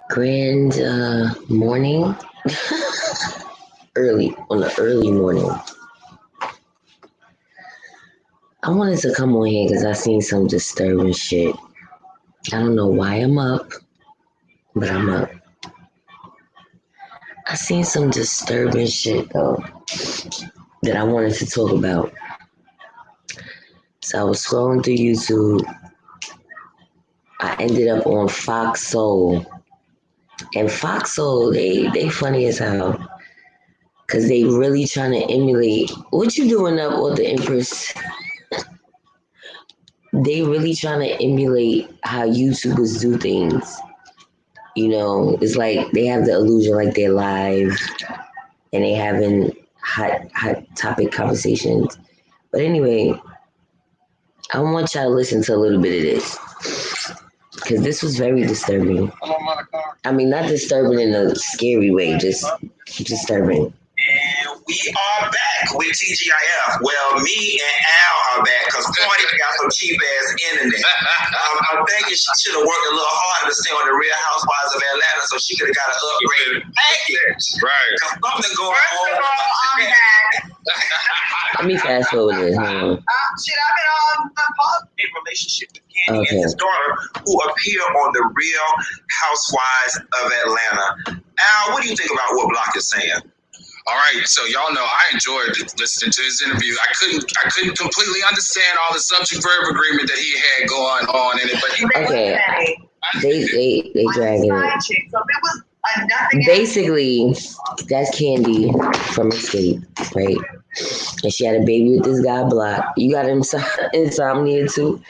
Grand morning, early on the early morning. I wanted to come on here because I seen some disturbing shit. I don't know why I'm up, but I'm up. I seen some disturbing shit though that I wanted to talk about. So I was scrolling through YouTube. I ended up on Fox Soul. And Fox Soul, they funny as hell. Cause they really trying to emulate what you doing up with the Empress. They really trying to emulate how YouTubers do things. You know, it's like they have the illusion like they're live and they having hot topic conversations. But anyway, I want y'all to listen to a little bit of this because this was very disturbing. I mean, not disturbing in a scary way, just disturbing. And we are back with TGIF. Well, me and Al are back because Courtney got some cheap ass internet. I'm thinking she should have worked a little harder to stay on the Real Housewives of Atlanta so she could have got an upgrade package. Right. Because something going on. First of all, I'm back. Let me fast forward this. Shit, I've been on In relationship with Candy and his daughter, who appear on the Real Housewives of Atlanta. Al, what do you think about what Block is saying? All right, so y'all know I enjoyed listening to his interview. I couldn't completely understand all the subject verb agreement that he had going on in it, but okay, they dragging it. So if it was nothing basically, that's Candy from Escape, right? And she had a baby with this guy Block. You got insomnia too.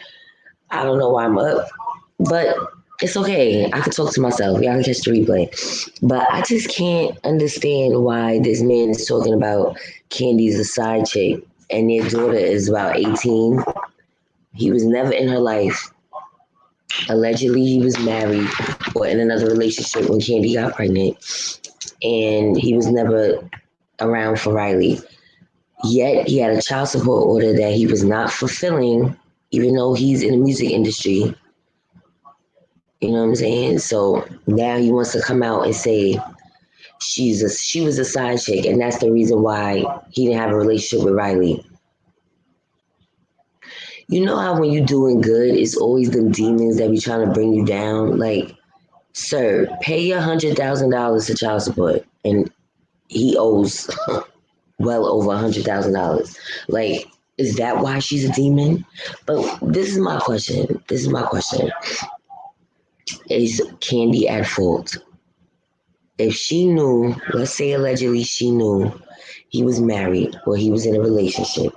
I don't know why I'm up, but it's okay. I can talk to myself. Y'all can catch the replay. But I just can't understand why this man is talking about Candy's a side chick and their daughter is about 18. He was never in her life. Allegedly, he was married or in another relationship when Candy got pregnant. And he was never around for Riley. Yet, he had a child support order that he was not fulfilling, even though he's in the music industry. You know what I'm saying? So now he wants to come out and say she was a side chick, and that's the reason why he didn't have a relationship with Riley. You know how when you're doing good, it's always them demons that be trying to bring you down? Like, sir, pay your $100,000 to child support, and he owes well over $100,000. Like, is that why she's a demon? But this is my question. Is Candy at fault? If she knew, let's say allegedly she knew he was married or he was in a relationship,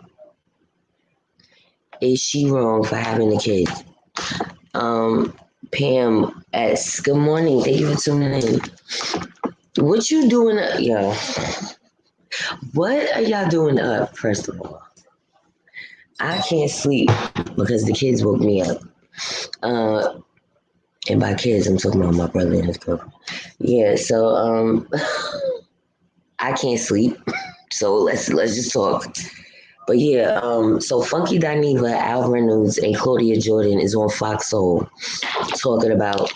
is she wrong for having a kid? Pam asks, good morning. Thank you for tuning in. What you doing up, yo? What are y'all doing up, first of all? I can't sleep because the kids woke me up. And by kids, I'm talking about my brother and his girlfriend. Yeah, so I can't sleep. So let's just talk. But yeah, so Funky Dineva, Al Reynolds, and Claudia Jordan is on Fox Soul talking about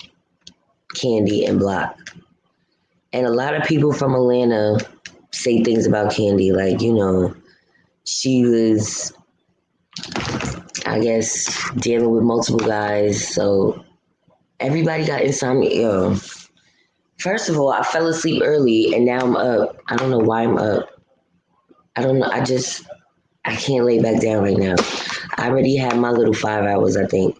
Candy and Block. And a lot of people from Atlanta say things about Candy, like, you know, she was, I guess, dealing with multiple guys, so everybody got insomnia. First of all, I fell asleep early and now I'm up. I don't know why I'm up. I don't know. I can't lay back down right now. I already had my little 5 hours, I think.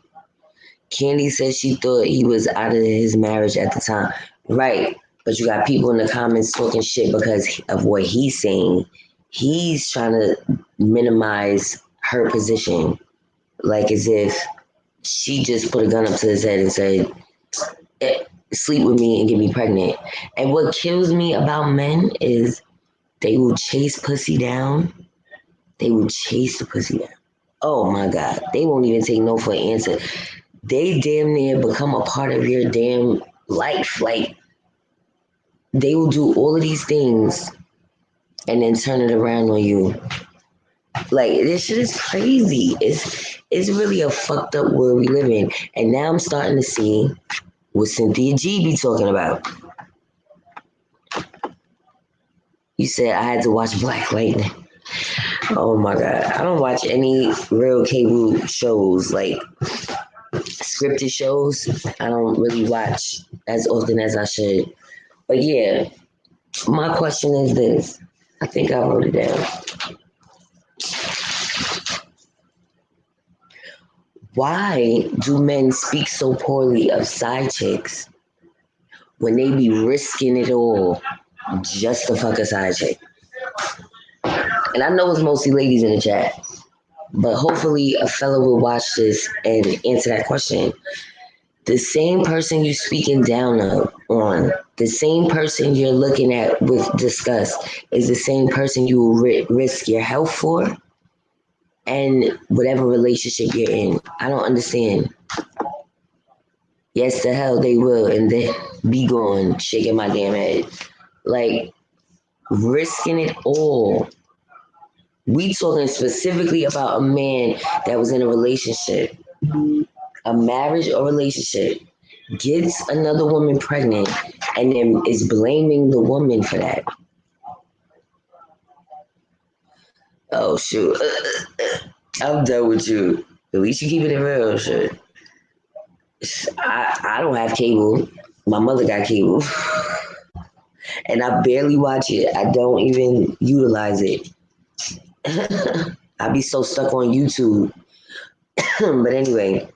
Candy said she thought he was out of his marriage at the time. Right. But you got people in the comments talking shit because of what he's saying. He's trying to minimize her position. Like as if she just put a gun up to his head and said, sleep with me and get me pregnant. And what kills me about men is they will chase pussy down. They will chase the pussy down. Oh my God. They won't even take no for an answer. They damn near become a part of your damn life. Like, they will do all of these things and then turn it around on you. Like, this shit is crazy. It's really a fucked up world we live in. And now I'm starting to see what Cynthia G be talking about. You said I had to watch Black Lightning. Oh my God. I don't watch any real cable shows, like scripted shows. I don't really watch as often as I should. But yeah, my question is this. I think I wrote it down. Why do men speak so poorly of side chicks when they be risking it all just to fuck a side chick? And I know it's mostly ladies in the chat, but hopefully a fella will watch this and answer that question. The same person you're speaking down on, the same person you're looking at with disgust, is the same person you will risk your health for and whatever relationship you're in. I don't understand. Yes, the hell they will, and then be gone, shaking my damn head. Like, risking it all. We talking specifically about a man that was in a relationship, a marriage or relationship, gets another woman pregnant, and then is blaming the woman for that. Oh, shoot. I'm done with you. At least you keep it real, shit. I don't have cable. My mother got cable. And I barely watch it. I don't even utilize it. I be so stuck on YouTube. But anyway,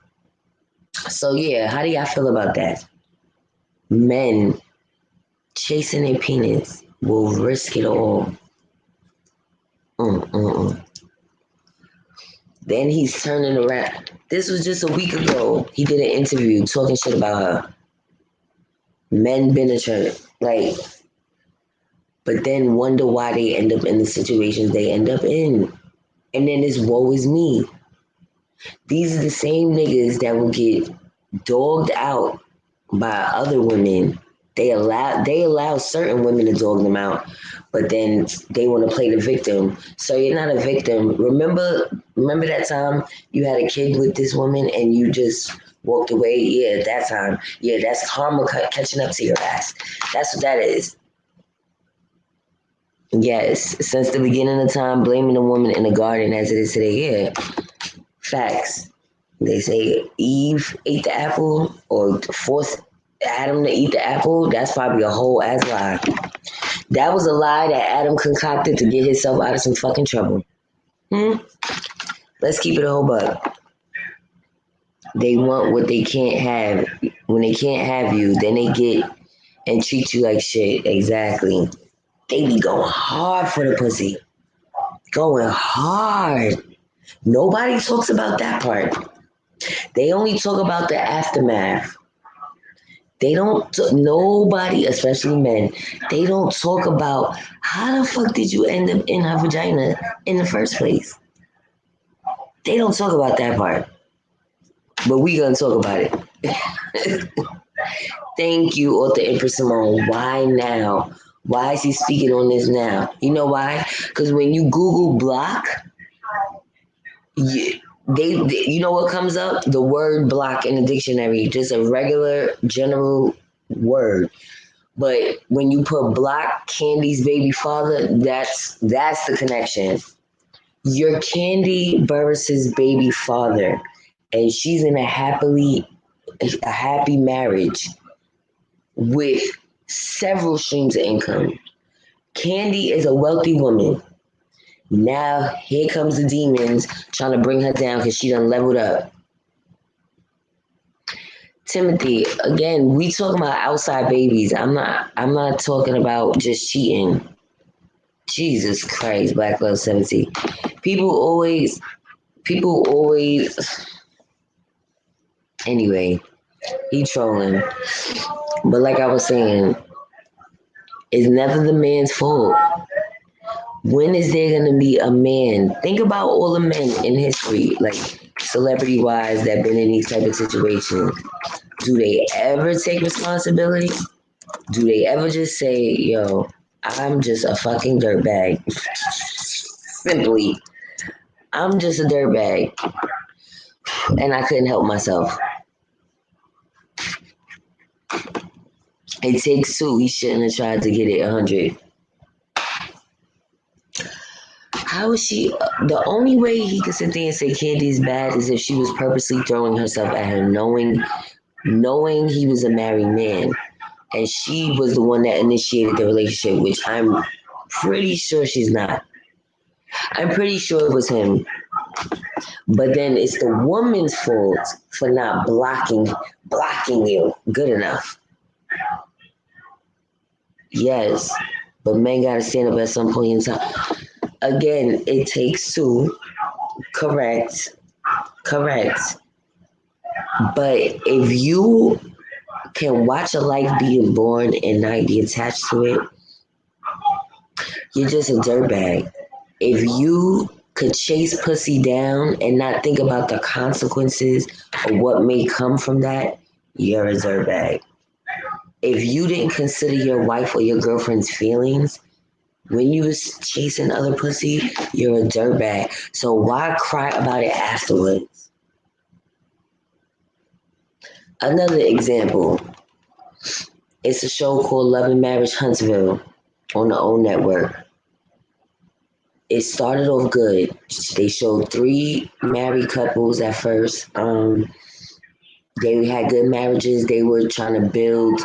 so yeah, how do y'all feel about that? Men chasing their penis will risk it all. Then he's turning around. This was just a week ago. He did an interview talking shit about her. Men been a church. Like, but then wonder why they end up in the situations they end up in. And then it's woe is me. These are the same niggas that will get dogged out by other women. They allow certain women to dog them out, but then they want to play the victim. So you're not a victim. Remember that time you had a kid with this woman and you just walked away? Yeah, that time. Yeah, that's karma catching up to your ass. That's what that is. Yes, since the beginning of time, blaming the woman in the garden as it is today. Yeah, facts. They say Eve ate the apple or forced Adam to eat the apple. That's probably a whole ass lie. That was a lie that Adam concocted to get himself out of some fucking trouble. Let's keep it a whole buck. They want what they can't have. When they can't have you, then they get and treat you like shit. Exactly. They be going hard for the pussy. Going hard. Nobody talks about that part. They only talk about the aftermath. They don't, nobody, especially men, they don't talk about how the fuck did you end up in her vagina in the first place. They don't talk about that part. But we gonna talk about it. Thank you, Author Empress Simone. Why now? Why is he speaking on this now? You know why? Because when you Google block, they you know what comes up? The word block in the dictionary, just a regular general word. But when you put block Candy's baby father, that's the connection. You're Candy Burris's baby father, and she's in a happy marriage with several streams of income. Candy is a wealthy woman. Now here comes the demons trying to bring her down because she done leveled up. Timothy, again, we talking about outside babies. I'm not talking about just cheating. Jesus Christ, Black Love 70. People always anyway, he trolling. But like I was saying, it's never the man's fault. When is there going to be a man? Think about all the men in history, like celebrity-wise, that been in these type of situations. do they ever take responsibility? Do they ever just say, yo, I'm just a fucking dirtbag? Simply, I'm just a dirtbag. And I couldn't help myself. It takes two. He shouldn't have tried to get it 100. How is she? The only way he could sit there and say Candy's bad is if she was purposely throwing herself at her, knowing he was a married man. And she was the one that initiated the relationship, which I'm pretty sure she's not. I'm pretty sure it was him. But then it's the woman's fault for not blocking you good enough. Yes, but men gotta stand up at some point in time. Again, it takes two. Correct. But if you can watch a life being born and not be attached to it, you're just a dirtbag. If you could chase pussy down and not think about the consequences of what may come from that, you're a dirtbag. If you didn't consider your wife or your girlfriend's feelings when you was chasing other pussy, you're a dirtbag. So why cry about it afterwards? Another example. It's a show called Love and Marriage Huntsville on the O Network. It started off good. They showed 3 married couples at first. They had good marriages. They were trying to build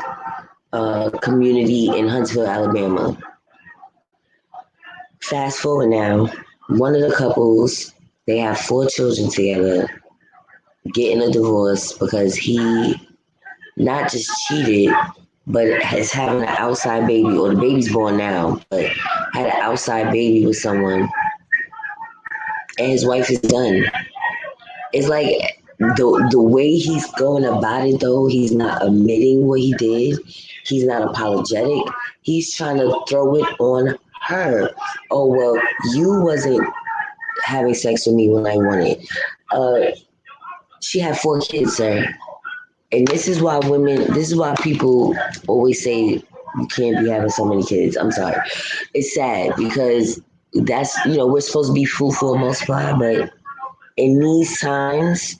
a community in Huntsville, Alabama. Fast forward now, one of the couples, they have 4 children together, getting a divorce because he not just cheated, but is having an outside baby, or the baby's born now, but had an outside baby with someone, and his wife is done. It's like the way he's going about it, though, he's not admitting what he did. He's not apologetic. He's trying to throw it on her. Oh, well, you wasn't having sex with me when I wanted. She had 4 kids, sir. And this is why people always say you can't be having so many kids. I'm sorry. It's sad because that's, we're supposed to be fruitful and multiply, but in these times,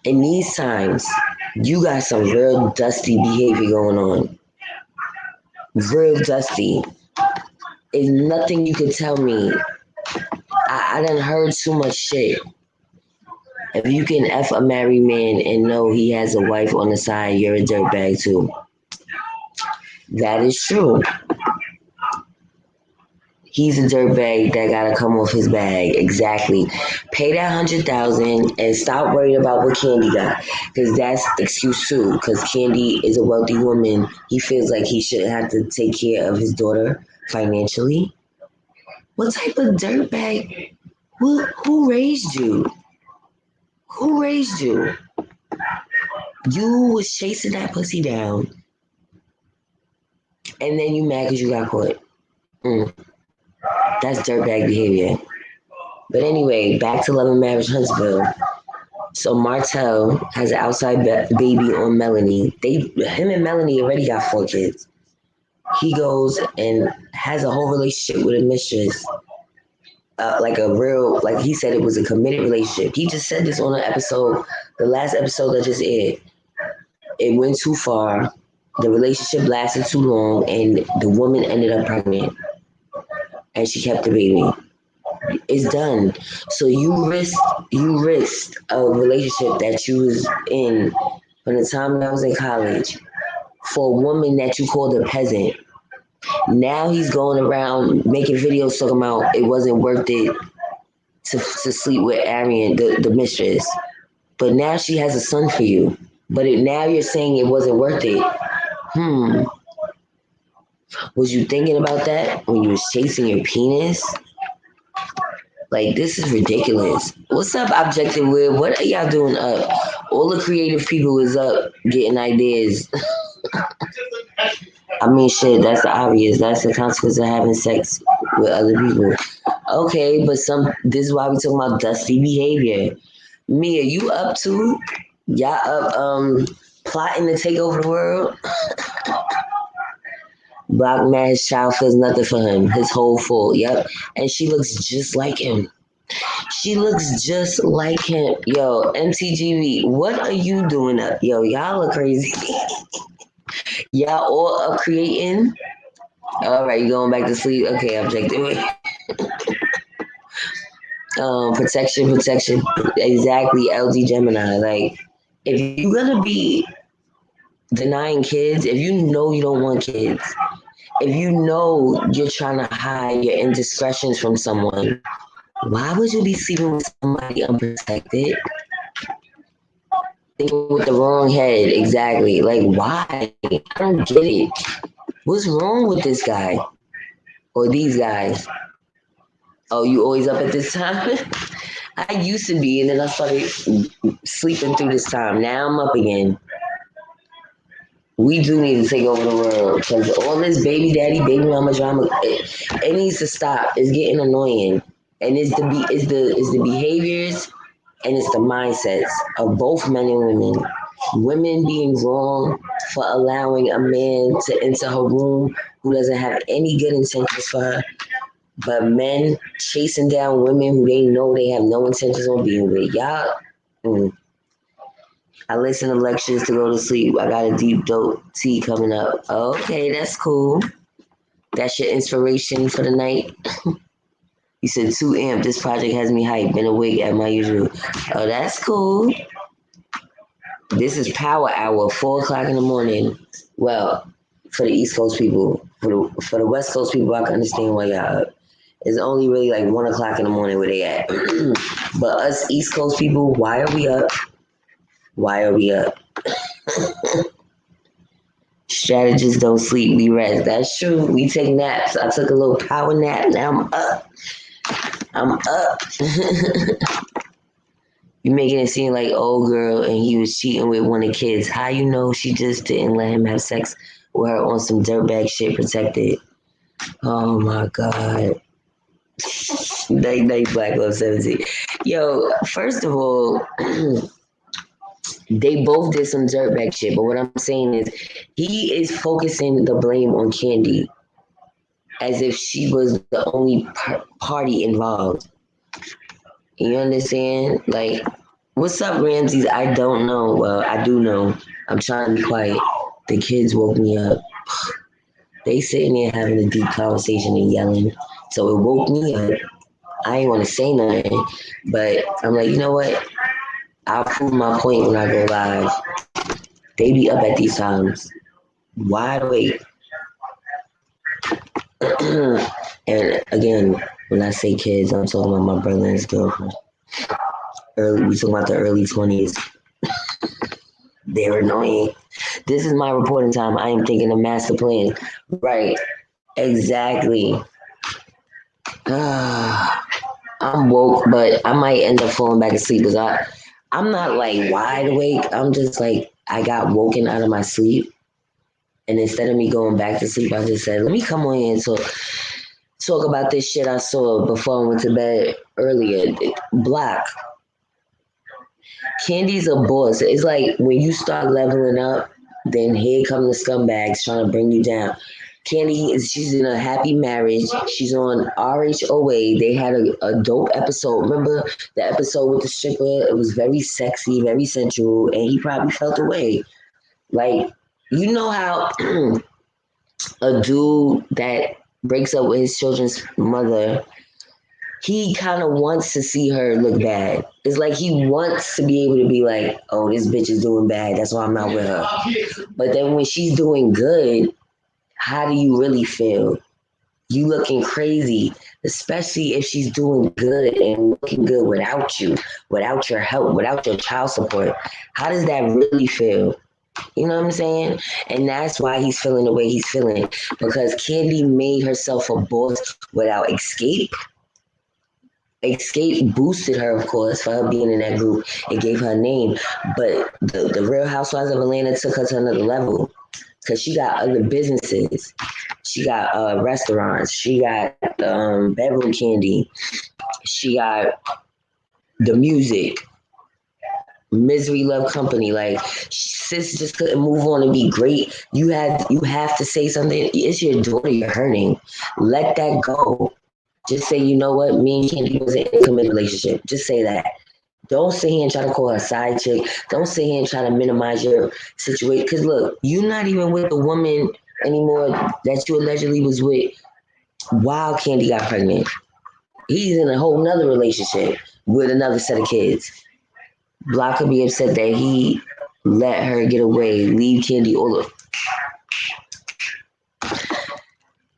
you got some real dusty behavior going on. Real dusty. There's nothing you could tell me. I done heard too much shit. If you can F a married man and know he has a wife on the side, you're a dirtbag too. That is true. He's a dirtbag that gotta come off his bag. Exactly. Pay that $100,000 and stop worrying about what Candy got, because that's the excuse too. Because Candy is a wealthy woman, he feels like he shouldn't have to take care of his daughter financially. What type of dirtbag? Who raised you? Who raised you? You was chasing that pussy down, and then you mad because you got caught. That's dirtbag behavior. But anyway, back to Love and Marriage Huntsville. So Martell has an outside baby on Melanie. Him and Melanie already got 4 kids. He goes and has a whole relationship with a mistress. Like he said, it was a committed relationship. He just said this on the last episode that just aired. It went too far. The relationship lasted too long, and the woman ended up pregnant. And she kept the baby. It's done. So you risked a relationship that you was in from the time I was in college for a woman that you called a peasant. Now he's going around making videos talking about it wasn't worth it to sleep with Arian, the mistress. But now she has a son for you. But now you're saying it wasn't worth it. Was you thinking about that when you was chasing your penis? Like, this is ridiculous. What's up, Objective Weird? What are y'all doing up? All the creative people is up getting ideas. I mean, shit, that's the obvious. That's the consequence of having sex with other people. Okay, but this is why we talking about dusty behavior. Mia, you up too? Y'all up plotting to take over the world. Black man's child feels nothing for him. His whole fault. Yep. And she looks just like him. She looks just like him. Yo, MTGV, what are you doing up? Yo, y'all are crazy. Y'all all up creating. All right, you going back to sleep? Okay, objective. Protection. Exactly, LG Gemini. Like, if you're gonna be denying kids, if you know you don't want kids, if you know you're trying to hide your indiscretions from someone, why would you be sleeping with somebody unprotected? Thinking with the wrong head, exactly. Like, why? I don't get it. What's wrong with this guy? Or these guys? Oh, you always up at this time? I used to be, and then I started sleeping through this time. Now I'm up again. We do need to take over the world because all this baby daddy, baby mama drama, it needs to stop. It's getting annoying, and it's the behaviors and it's the mindsets of both men and women. Women being wrong for allowing a man to enter her room who doesn't have any good intentions for her, but men chasing down women who they know they have no intentions on being with. Y'all, I listen to lectures to go to sleep. I got a deep dope tea coming up. Okay, that's cool. That's your inspiration for the night. You said 2 amp. This project has me hyped. Been awake at my usual. Oh, that's cool. This is power hour, 4 o'clock in the morning. Well, for the East Coast people, for the West Coast people, I can understand why y'all up. It's only really like 1 o'clock in the morning where they at. But us East Coast people, why are we up? Why are we up? Strategists don't sleep, we rest. That's true. We take naps. I took a little power nap. Now I'm up. You making it seem like old girl and he was cheating with one of the kids. How you know she just didn't let him have sex with her on some dirtbag shit protected? Oh my God. Night Black Love 17. Yo, first of all, they both did some dirtbag shit, but what I'm saying is he is focusing the blame on Kandi as if she was the only party involved. You understand? Like, what's up, Ramses? I don't know. Well, I do know. I'm trying to be quiet. The kids woke me up. They sitting there having a deep conversation and yelling. So it woke me up. I ain't want to say nothing, but I'm like, you know what? I'll prove my point when I go live. They be up at these times, wide awake. And again, when I say kids, I'm talking about my brother and his girlfriend. We talking about the early 20s. They're annoying. This is my reporting time. I am thinking of master plan. Right. Exactly. I'm woke, but I might end up falling back asleep because I'm not like wide awake. I'm just like, I got woken out of my sleep. And instead of me going back to sleep, I just said, let me come on here and talk about this shit I saw before I went to bed earlier. Black. Kandi's a boss. It's like when you start leveling up, then here come the scumbags trying to bring you down. Kandi, she's in a happy marriage. She's on RHOA. They had a dope episode. Remember the episode with the stripper? It was very sexy, very sensual, and he probably felt away. Like, you know how a dude that breaks up with his children's mother, he kind of wants to see her look bad. It's like he wants to be able to be like, oh, this bitch is doing bad. That's why I'm not with her. But then when she's doing good, how do you really feel? You looking crazy, especially if she's doing good and looking good without you, without your help, without your child support. How does that really feel? You know what I'm saying? And that's why he's feeling the way he's feeling. Because Kandi made herself a boss without Escape. Escape boosted her, of course, for her being in that group. It gave her a name. But the Real Housewives of Atlanta took her to another level. Because she got other businesses. She got restaurants. She got bedroom candy. She got the music. misery love company. Like, sis just couldn't move on and be great. You have to say something. It's your daughter you're hurting. Let that go. Just say, you know what, me and Candy was in a committed relationship. Just say that. Don't sit here and try to call her a side chick. Don't sit here and try to minimize your situation. Because look, you're not even with the woman anymore that you allegedly was with while Candy got pregnant. He's in a whole nother relationship with another set of kids. Block could be upset that he let her get away, leave Candy all of.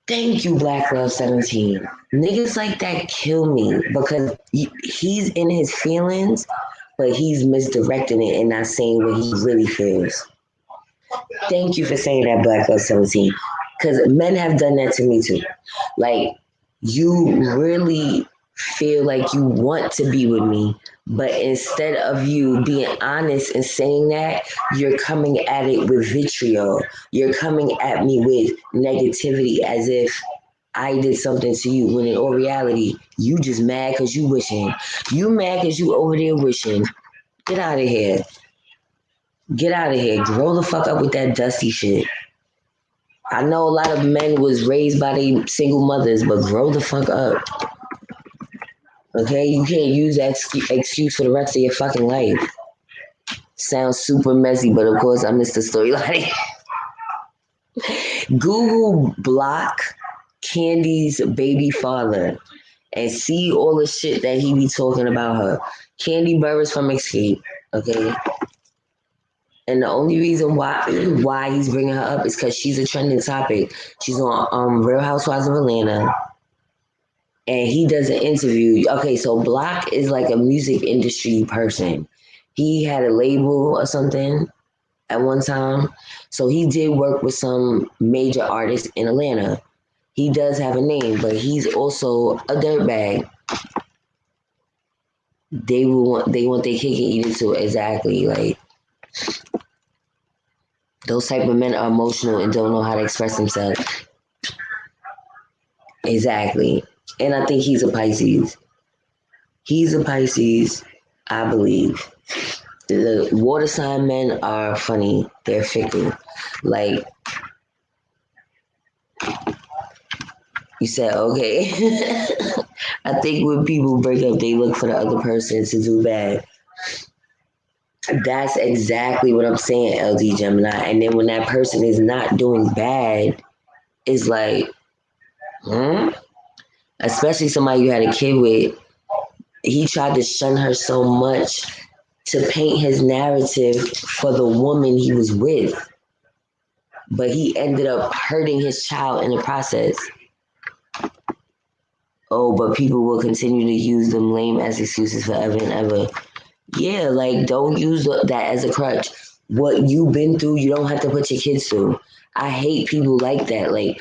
Thank you, Black Love 17. Niggas like that kill me because he's in his feelings, but he's misdirecting it and not saying what he really feels. Thank you for saying that, Black Love 17. Because men have done that to me too. Like, you really feel like you want to be with me, but instead of you being honest and saying that, you're coming at it with vitriol. You're coming at me with negativity as if I did something to you, when in all reality, you just mad because you wishing. You mad because you over there wishing. Get out of here. Get out of here. Grow the fuck up with that dusty shit. I know a lot of men was raised by their single mothers, but grow the fuck up. Okay? You can't use that excuse for the rest of your fucking life. Sounds super messy, but of course I missed the storyline. Google block Candy's baby father and see all the shit that he be talking about her. Candy Burris from Escape, okay? And the only reason why he's bringing her up is because she's a trending topic. She's on Real Housewives of Atlanta. And he does an interview. Okay, so Block is like a music industry person. He had a label or something at one time. So he did work with some major artists in Atlanta. He does have a name, but he's also a dirtbag. They want their cake and eat it too. Exactly. Like, those type of men are emotional and don't know how to express themselves. Exactly. And I think he's a Pisces. He's a Pisces, I believe. The water sign men are funny. They're fickle. Like, you said, okay. I think when people break up, they look for the other person to do bad. That's exactly what I'm saying, LD Gemini. And then when that person is not doing bad, it's like, Especially somebody you had a kid with. He tried to shun her so much to paint his narrative for the woman he was with. But he ended up hurting his child in the process. Oh, but people will continue to use them lame as excuses forever and ever. Yeah, like, don't use that as a crutch. What you've been through, you don't have to put your kids through. I hate people like that, like,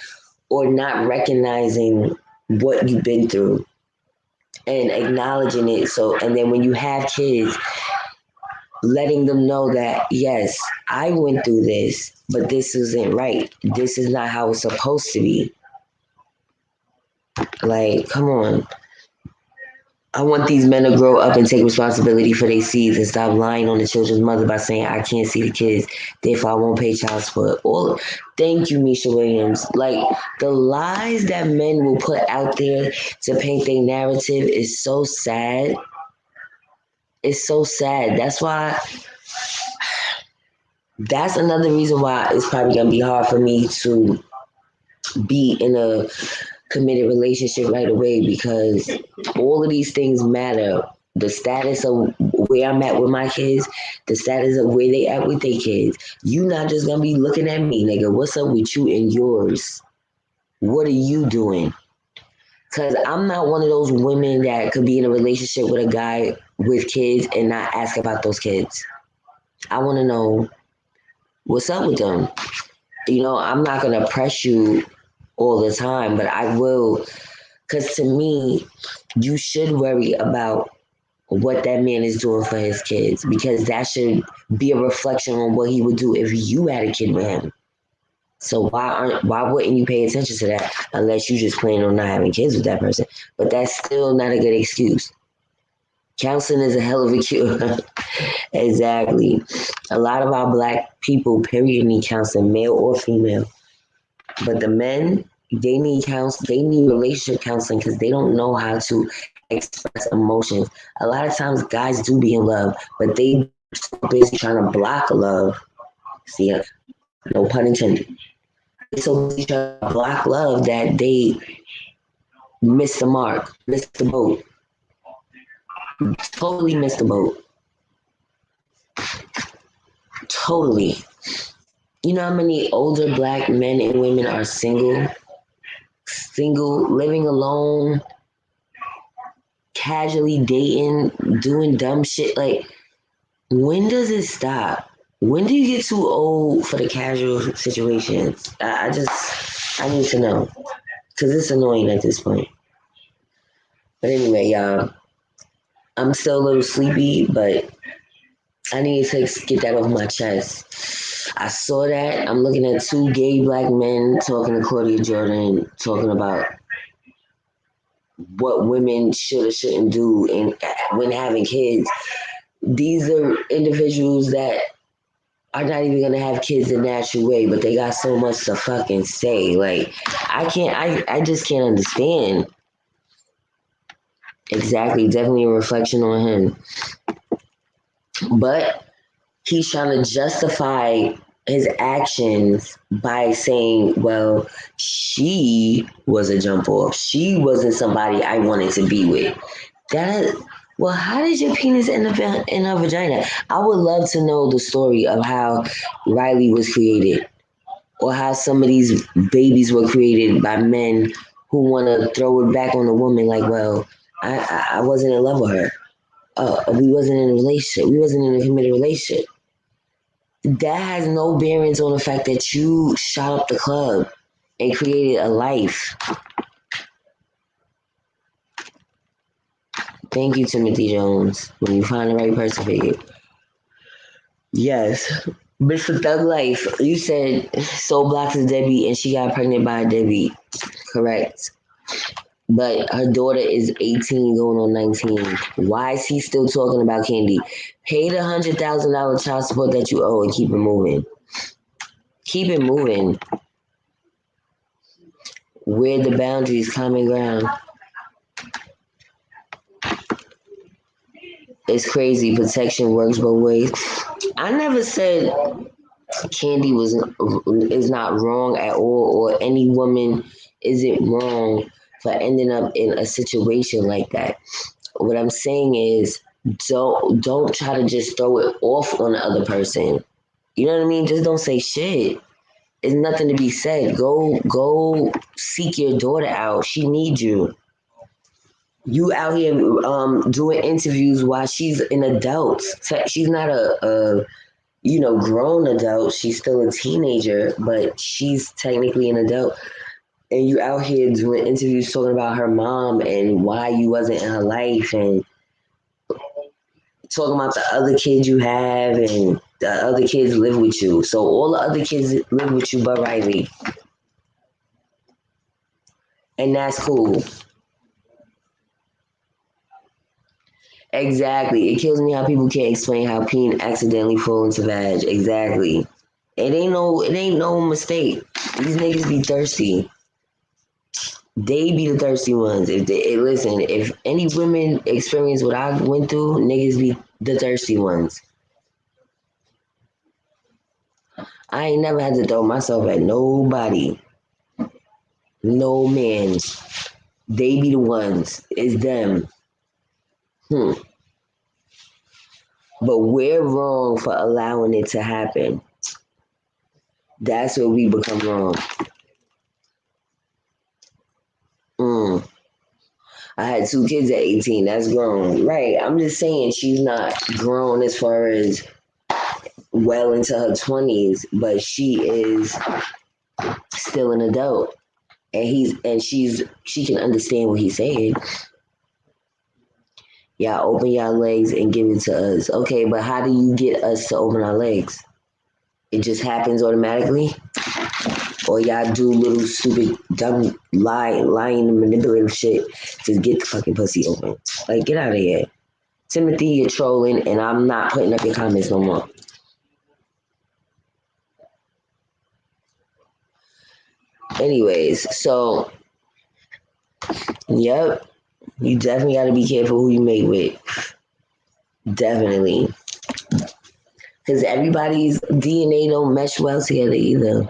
or not recognizing what you've been through and acknowledging it. So, and then when you have kids, letting them know that, yes, I went through this, but this isn't right. This is not how it's supposed to be. Like, come on. I want these men to grow up and take responsibility for their seeds and stop lying on the children's mother by saying, I can't see the kids, therefore I won't pay child support. Thank you, Misha Williams. Like, the lies that men will put out there to paint their narrative is so sad. It's so sad. That's another reason why it's probably going to be hard for me to be in a committed relationship right away, because all of these things matter. The status of where I'm at with my kids, the status of where they at with their kids. You not just gonna be looking at me, nigga. What's up with you and yours? What are you doing? Because I'm not one of those women that could be in a relationship with a guy with kids and not ask about those kids. I want to know what's up with them. You know, I'm not gonna press you all the time, but I will, because to me, you should worry about what that man is doing for his kids, because that should be a reflection on what he would do if you had a kid with him. So why wouldn't you pay attention to that, unless you just plan on not having kids with that person? But that's still not a good excuse. Counseling is a hell of a cure. Exactly. A lot of our black people, period, need counseling, male or female. But the men, they need they need relationship counseling because they don't know how to express emotions. A lot of times guys do be in love, but they so busy trying to block love. See, no pun intended. They so busy trying to block love that they miss the mark, miss the boat. Totally miss the boat. Totally. You know how many older black men and women are single, living alone, casually dating, doing dumb shit. Like, when does it stop? When do you get too old for the casual situations? I need to know. Because it's annoying at this point. But anyway, y'all, I'm still a little sleepy, but I need to get that off my chest. I saw that. I'm looking at two gay black men talking to Claudia Jordan, talking about what women should or shouldn't do when having kids. These are individuals that are not even gonna have kids the natural way, but they got so much to fucking say. Like, I just can't understand. Exactly, definitely a reflection on him. But he's trying to justify his actions by saying, well, she was a jump off. She wasn't somebody I wanted to be with. Well, how did your penis end up in her vagina? I would love to know the story of how Riley was created, or how some of these babies were created by men who want to throw it back on a woman. Like, well, I wasn't in love with her. We wasn't in a relationship. We wasn't in a committed relationship. That has no bearings on the fact that you shot up the club and created a life. Thank you, Timothy Jones. When you find the right person for you. Yes. Mr. Thug Life, you said Soul Blocks is Debbie and she got pregnant by a Debbie. Correct. But her daughter is 18 going on 19. Why is he still talking about Candy? Pay the $100,000 child support that you owe and keep it moving. Keep it moving. Where the boundaries, common ground. It's crazy. Protection works both ways. I never said Candy is not wrong at all, or any woman isn't wrong for ending up in a situation like that. What I'm saying is, don't try to just throw it off on the other person. You know what I mean? Just don't say shit. There's nothing to be said. Go seek your daughter out. She needs you. You out here doing interviews while she's an adult. She's not a grown adult. She's still a teenager, but she's technically an adult. And you out here doing interviews talking about her mom and why you wasn't in her life, and talking about the other kids you have and the other kids live with you. So all the other kids live with you but Riley. And that's cool. Exactly. It kills me how people can't explain how peen accidentally fall into vag. Exactly. It ain't no mistake. These niggas be thirsty. They be the thirsty ones. If any women experience what I went through, niggas be the thirsty ones. I ain't never had to throw myself at nobody. No man. They be the ones. It's them. But we're wrong for allowing it to happen. That's where we become wrong. I had 2 kids at 18. That's grown. Right. I'm just saying she's not grown as far as well into her 20s, but she is still an adult. And she can understand what he's saying. Y'all open y'all legs and give it to us. Okay, but how do you get us to open our legs? It just happens automatically? Or y'all do little stupid, dumb, lying and manipulative shit to get the fucking pussy open. Like, get out of here. Timothy, you're trolling, and I'm not putting up your comments no more. Anyways, so, yep, you definitely got to be careful who you mate with. Definitely. Because everybody's DNA don't mesh well together either.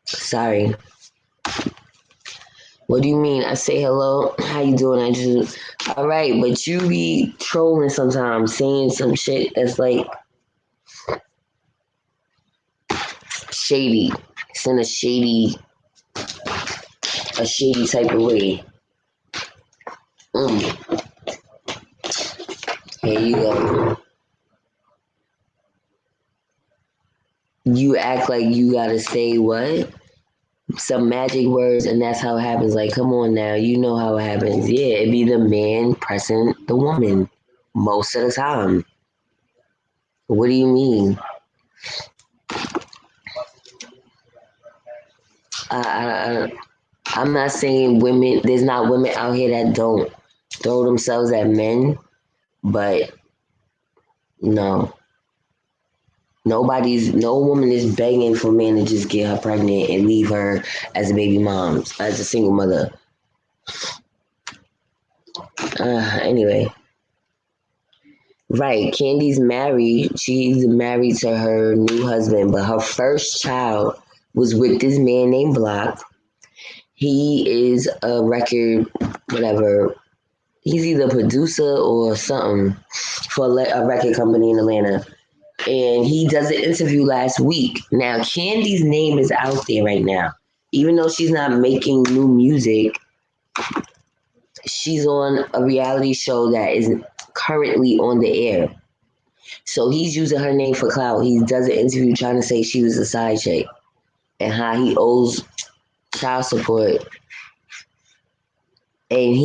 Sorry. What do you mean? I say hello. How you doing? I just all right, but you be trolling sometimes, saying some shit that's like shady. It's in a shady type of way. Here you go. You act like you gotta say what? Some magic words, and that's how it happens. Like, come on now, you know how it happens. Yeah, it be the man pressing the woman most of the time. What do you mean? I'm not saying women. There's not women out here that don't throw themselves at men, but no. No woman is begging for men to just get her pregnant and leave her as a baby mom, as a single mother. Anyway. Right, Candy's married. She's married to her new husband, but her first child was with this man named Block. He is a record, whatever. He's either a producer or something for a record company in Atlanta. And he does an interview last week. Now, Candy's name is out there right now. Even though she's not making new music, she's on a reality show that is currently on the air. So he's using her name for clout. He does an interview trying to say she was a side chick and how he owes child support. And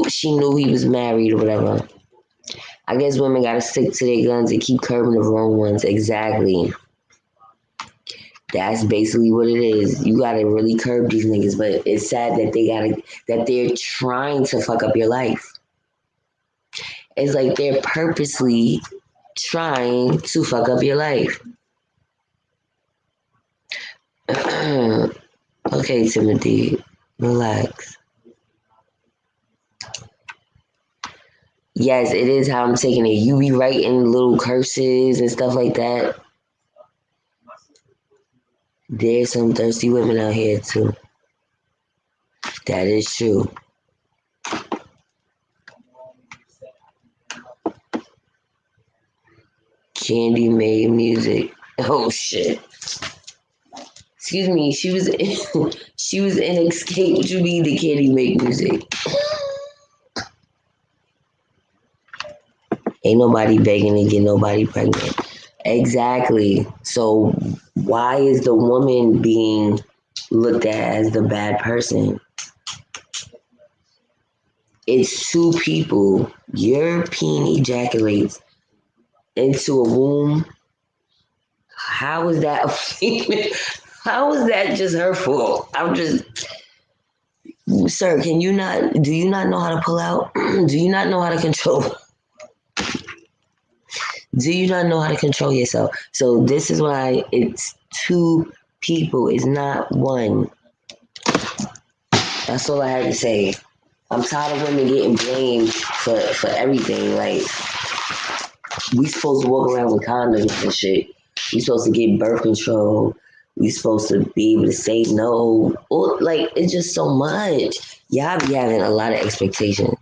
she knew he was married or whatever. I guess women gotta stick to their guns and keep curbing the wrong ones. Exactly. That's basically what it is. You gotta really curb these niggas, but it's sad that they're trying to fuck up your life. It's like they're purposely trying to fuck up your life. Okay, Timothy, relax. Yes, it is how I'm taking it. You be writing little curses and stuff like that. There's some thirsty women out here too. That is true. Candy made music. Oh shit. Excuse me, she was in Escape. What you mean the Candy make music? Ain't nobody begging to get nobody pregnant. Exactly. So why is the woman being looked at as the bad person? It's two people. Your peen ejaculates into a womb. How is that a female? How is that just her fault? Sir, do you not know how to pull out? Do you not know how to control? Do you not know how to control yourself? So this is why it's two people. It's not one. That's all I had to say. I'm tired of women getting blamed for everything. Like, we supposed to walk around with condoms and shit. We supposed to get birth control. We supposed to be able to say no. Or, like, it's just so much. Y'all be having a lot of expectations.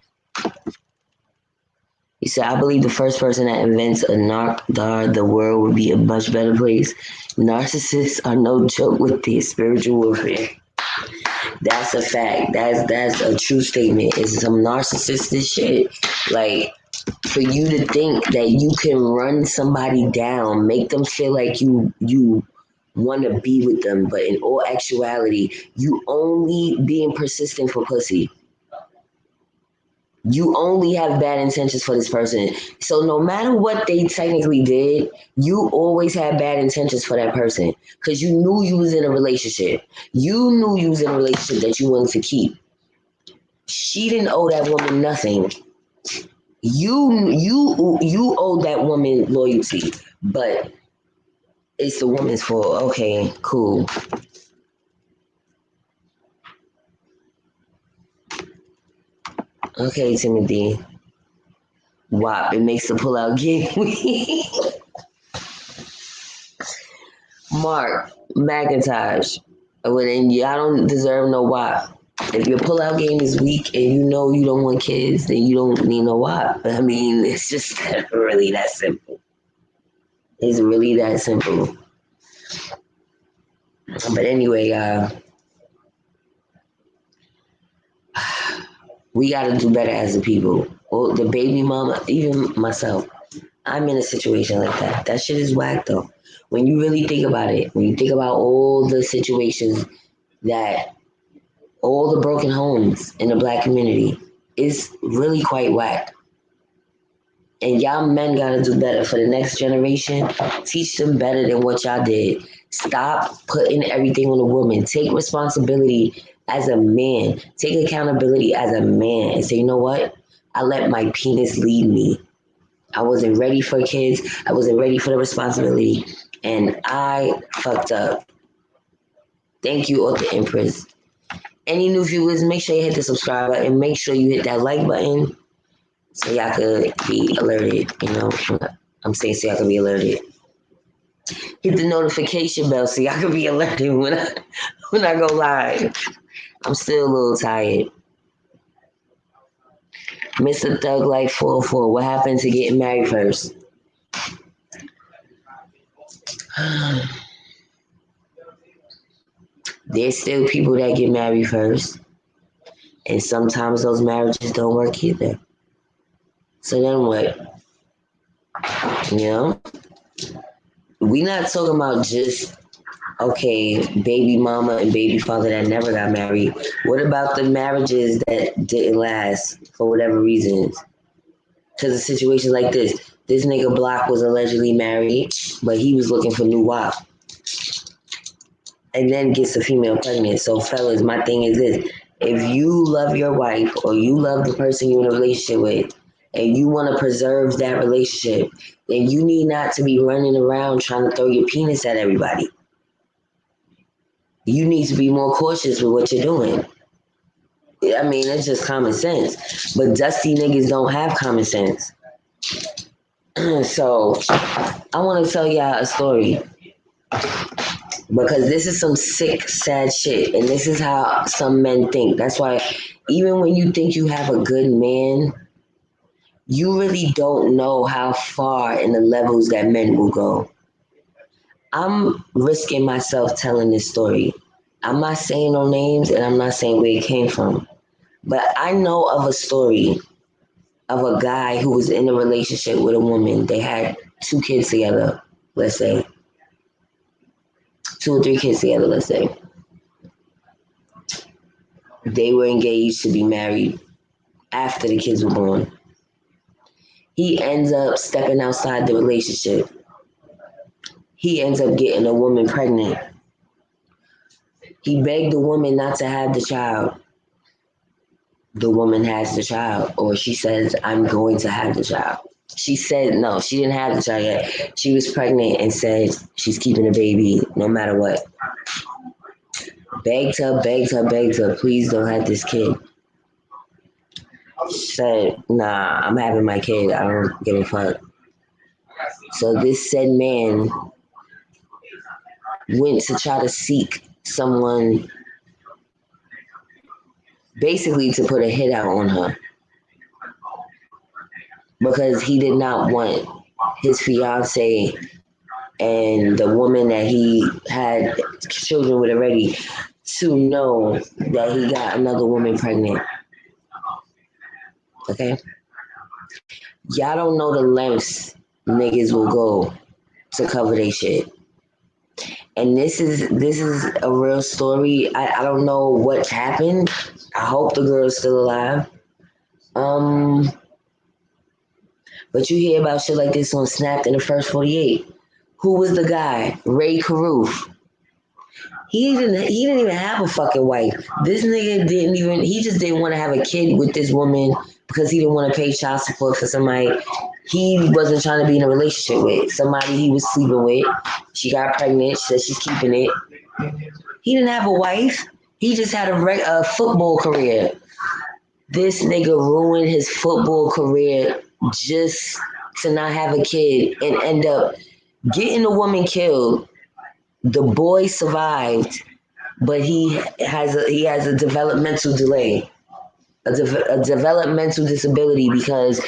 He said, I believe the first person that invents a narc, the world would be a much better place. Narcissists are no joke with their spiritual warfare. That's a fact. That's a true statement. It's some narcissistic shit. Like, for you to think that you can run somebody down, make them feel like you want to be with them, but in all actuality, you only being persistent for pussy. You only have bad intentions for this person. So no matter what they technically did, you always had bad intentions for that person because you knew you was in a relationship. You knew you was in a relationship that you wanted to keep. She didn't owe that woman nothing. you owe that woman loyalty, but it's the woman's fault. Okay, cool. Okay, Timothy. WAP. It makes the pullout game. Mark McIntosh. Well, then y'all don't deserve no WAP. If your pullout game is weak and you know you don't want kids, then you don't need no WAP. I mean, it's just really that simple. It's really that simple. But anyway, we got to do better as a people. Well, the baby mama, even myself, I'm in a situation like that. That shit is whack though. When you really think about it, when you think about all the situations that, all the broken homes in the black community, it's really quite whack. And y'all men gotta do better for the next generation. Teach them better than what y'all did. Stop putting everything on the woman. Take responsibility as a man. Take accountability as a man and say, you know what? I let my penis lead me. I wasn't ready for kids. I wasn't ready for the responsibility. And I fucked up. Thank you, Author Empress. Any new viewers, make sure you hit the subscribe button. Make sure you hit that like button so y'all could be alerted. You know, I'm saying so y'all could be alerted. Hit the notification bell so y'all could be alerted when I go live. I'm still a little tired. Mr. Thug Life 404, what happened to getting married first? There's still people that get married first. And sometimes those marriages don't work either. So then what? You know? We're not talking about just, okay, baby mama and baby father that never got married. What about the marriages that didn't last for whatever reasons? Because of situations like this nigga Block was allegedly married, but he was looking for new WAP. And then gets the female pregnant. So fellas, my thing is this. If you love your wife or you love the person you're in a relationship with and you want to preserve that relationship, then you need not to be running around trying to throw your penis at everybody. You need to be more cautious with what you're doing. I mean, it's just common sense. But dusty niggas don't have common sense. So, I want to tell y'all a story. Because this is some sick, sad shit. And this is how some men think. That's why even when you think you have a good man, you really don't know how far in the levels that men will go. I'm risking myself telling this story. I'm not saying no names and I'm not saying where it came from. But I know of a story of a guy who was in a relationship with a woman. They had 2 kids together, let's say. 2 or 3 kids together, let's say. They were engaged to be married after the kids were born. He ends up stepping outside the relationship. He ends up getting a woman pregnant. He begged the woman not to have the child. The woman has the child, or she says, I'm going to have the child. She said, no, she didn't have the child yet. She was pregnant and said she's keeping the baby no matter what. Begged her, please don't have this kid. She said, nah, I'm having my kid. I don't give a fuck. So this said man went to try to seek someone basically to put a hit out on her because he did not want his fiance and the woman that he had children with already to know that he got another woman pregnant. Okay? Y'all don't know the lengths niggas will go to cover their shit. And this is a real story. I don't know what happened. I hope the girl's still alive. But you hear about shit like this on Snapped in the First 48. Who was the guy? Ray Caruth. He didn't even have a fucking wife. This nigga he just didn't want to have a kid with this woman because he didn't want to pay child support for somebody he wasn't trying to be in a relationship with. Somebody he was sleeping with. She got pregnant. She said she's keeping it. He didn't have a wife. He just had a football career. This nigga ruined his football career just to not have a kid and end up getting a woman killed. The boy survived, but he has a developmental delay, a developmental disability because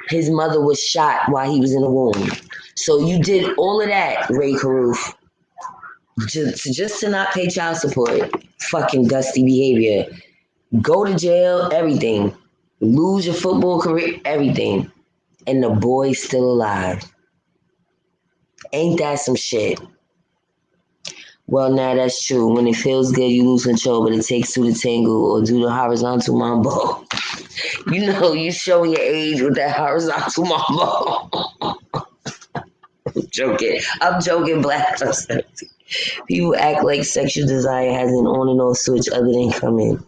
his mother was shot while he was in the womb. So you did all of that, Ray Caruth, just to not pay child support. Fucking dusty behavior. Go to jail, everything. Lose your football career, everything. And the boy's still alive. Ain't that some shit? Well, now that's true. When it feels good, you lose control, but it takes two to tangle or do the horizontal mambo. You know, you showing your age with that horizontal mambo. I'm joking, Black person. People act like sexual desire has an on and off switch other than coming.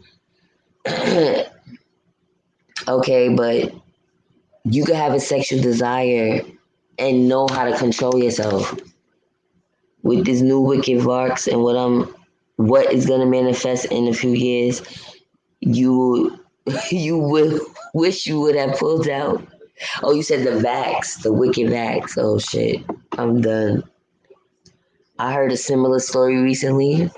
Okay, but you can have a sexual desire and know how to control yourself. With this new Wicked Varks and what is gonna manifest in a few years, you will wish you would have pulled out. Oh, you said the Vax, the Wicked Vax. Oh shit, I'm done. I heard a similar story recently.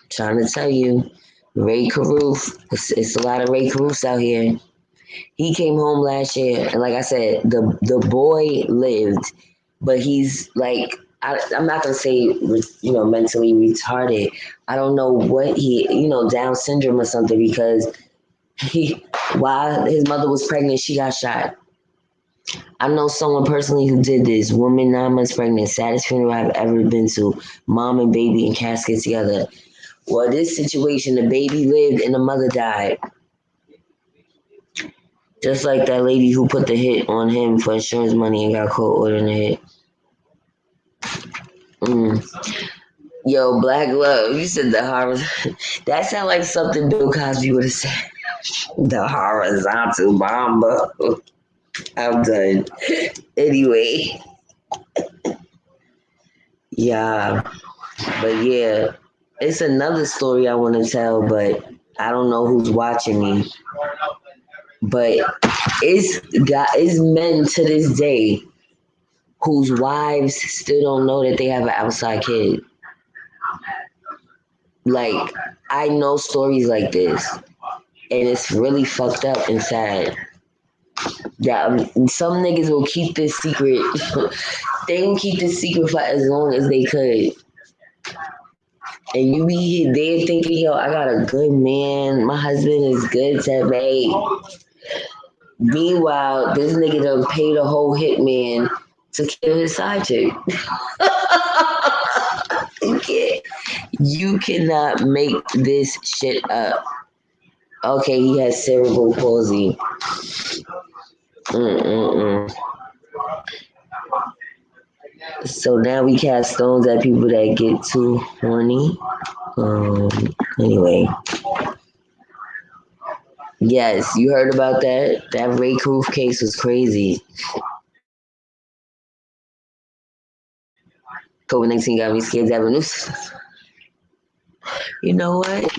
Trying to tell you, Ray Caruth. It's a lot of Ray Caruths out here. He came home last year, and like I said, the boy lived, but he's like. I'm not gonna say mentally retarded. I don't know what Down syndrome or something because while his mother was pregnant, she got shot. I know someone personally who did this. Woman 9 months pregnant, saddest funeral I've ever been to. Mom and baby in casket together. Well, this situation, the baby lived and the mother died. Just like that lady who put the hit on him for insurance money and got caught ordering the hit. Yo, Black Love, you said the horizontal. That sounds like something Bill Cosby would have said. The horizontal mambo. I'm done. Anyway. Yeah. But yeah, it's another story I want to tell, but I don't know who's watching me. But it's men to this day whose wives still don't know that they have an outside kid. Like, I know stories like this, and it's really fucked up and sad. Yeah, some niggas will keep this secret. They will keep this secret for as long as they could. And you be there thinking, yo, I got a good man. My husband is good to me. Meanwhile, this nigga done paid a whole hitman to kill his side chick. You cannot make this shit up. Okay, he has cerebral palsy. So now we cast stones at people that get too horny. Anyway. Yes, you heard about that? That Ray Caruth case was crazy. COVID-19 got me scared to have a news. You know what?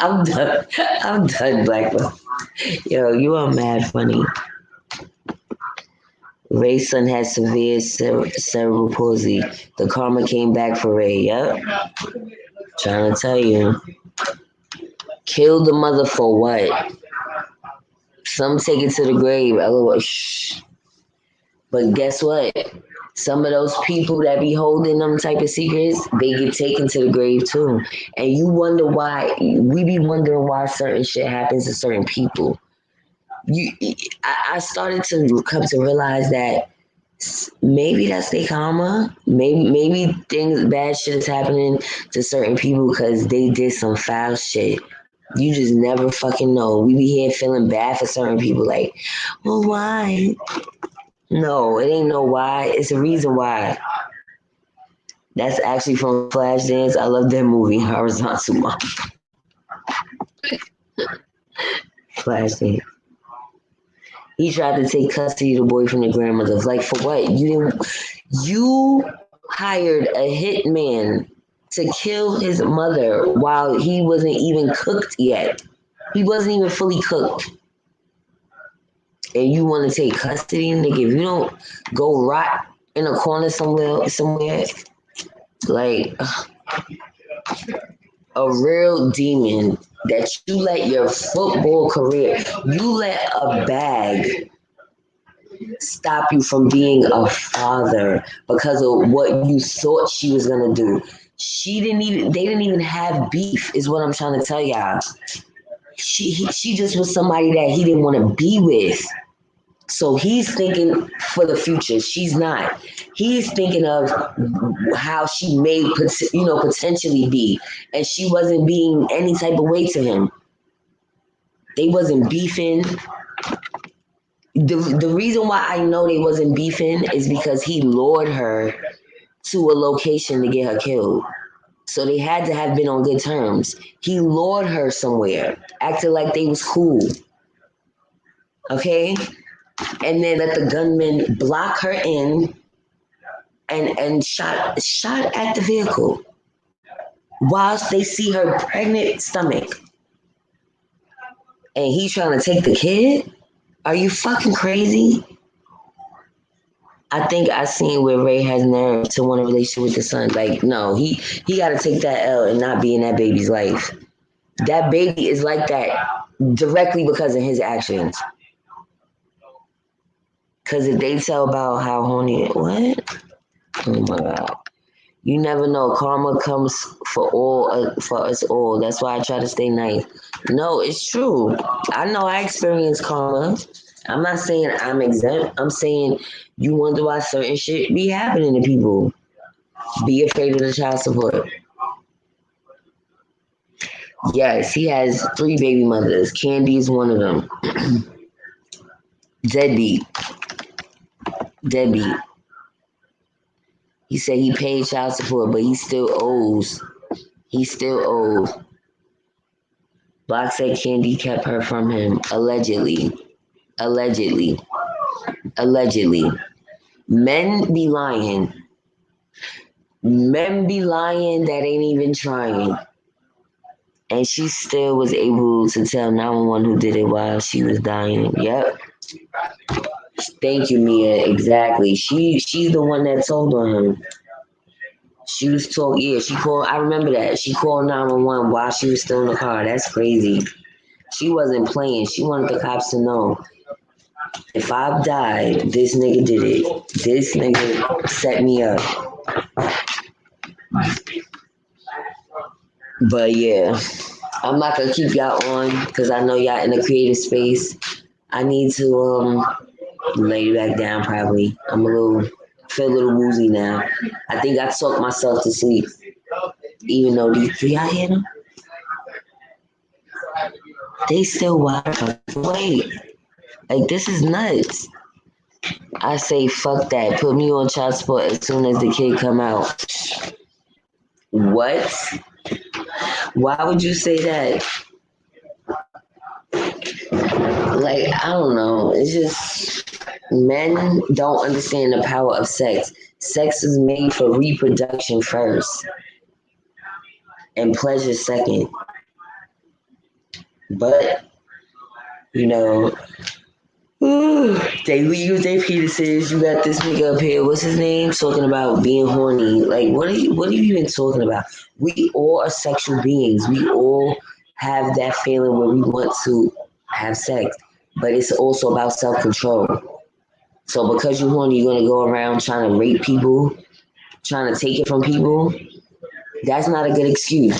I'm done. I'm done, Black Love. Yo, you are mad funny. Ray's son has severe cerebral palsy. The karma came back for Ray. Yep. Trying to tell you. Kill the mother for what? Some take it to the grave. But guess what? Some of those people that be holding them type of secrets, they get taken to the grave too. And you wonder why. We be wondering why certain shit happens to certain people. I started to come to realize that maybe that's their karma. Maybe bad shit is happening to certain people because they did some foul shit. You just never fucking know. We be here feeling bad for certain people. Like, well, why? No, it ain't no why. It's a reason why. That's actually from Flashdance. I love that movie, Horizontal Mom. Flashdance. He tried to take custody of the boy from the grandmother. Like, for what? You hired a hitman to kill his mother while he wasn't even cooked yet. He wasn't even fully cooked. And you want to take custody, nigga? If you don't go rot in a corner somewhere, like a real demon that you let your football career, you let a bag stop you from being a father because of what you thought she was gonna do. They didn't even have beef, is what I'm trying to tell y'all. She just was somebody that he didn't want to be with. So he's thinking for the future. She's not. He's thinking of how she may, potentially be, and she wasn't being any type of way to him. They wasn't beefing. The reason why I know they wasn't beefing is because he lured her to a location to get her killed. So they had to have been on good terms. He lured her somewhere, acted like they was cool. Okay? And then let the gunman block her in and shot at the vehicle whilst they see her pregnant stomach. And he's trying to take the kid? Are you fucking crazy? I think I seen where Ray has nerve to want a relationship with the son. Like, no, he got to take that L and not be in that baby's life. That baby is like that directly because of his actions. Because if they tell about how horny, what? Oh my God. You never know. Karma comes for us all. That's why I try to stay nice. No, it's true. I know I experienced karma. I'm not saying I'm exempt. I'm saying you wonder why certain shit be happening to people. Be afraid of the child support. Yes, he has 3 baby mothers. Candy is one of them. Deadbeat. He said he paid child support, but he still owes. Block said Candy kept her from him. Allegedly. Men be lying. That ain't even trying. And she still was able to tell 911 who did it while she was dying. Yep. Thank you, Mia. Exactly. She's the one that told on him. She was told, yeah, she called. I remember that. She called 911 while she was still in the car. That's crazy. She wasn't playing. She wanted the cops to know. If I've died, this nigga did it. This nigga set me up. But yeah, I'm not gonna keep y'all on because I know y'all in a creative space. I need to lay back down probably. Feel a little woozy now. I think I talked myself to sleep. Even though these 3 I hear them. They still wild. Wait. Like, this is nuts. I say, fuck that. Put me on child support as soon as the kid come out. What? Why would you say that? Like, I don't know. It's just, men don't understand the power of sex. Sex is made for reproduction first. And pleasure second. But, they use their penises. You got this nigga up here. What's his name? Talking about being horny. Like, what are you even talking about? We all are sexual beings. We all have that feeling where we want to have sex, but it's also about self-control. So because you're horny, you're gonna go around trying to rape people, trying to take it from people. That's not a good excuse.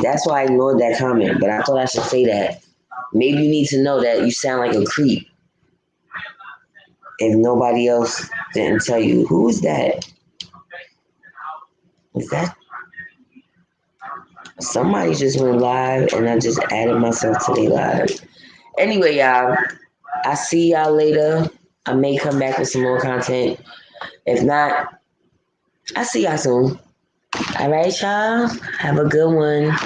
That's why I ignored that comment. But I thought I should say that. Maybe you need to know that you sound like a creep. If nobody else didn't tell you, who is that? Is that somebody just went live and I just added myself to their live? Anyway, y'all, I see y'all later. I may come back with some more content. If not, I'll see y'all soon. All right, y'all. Have a good one.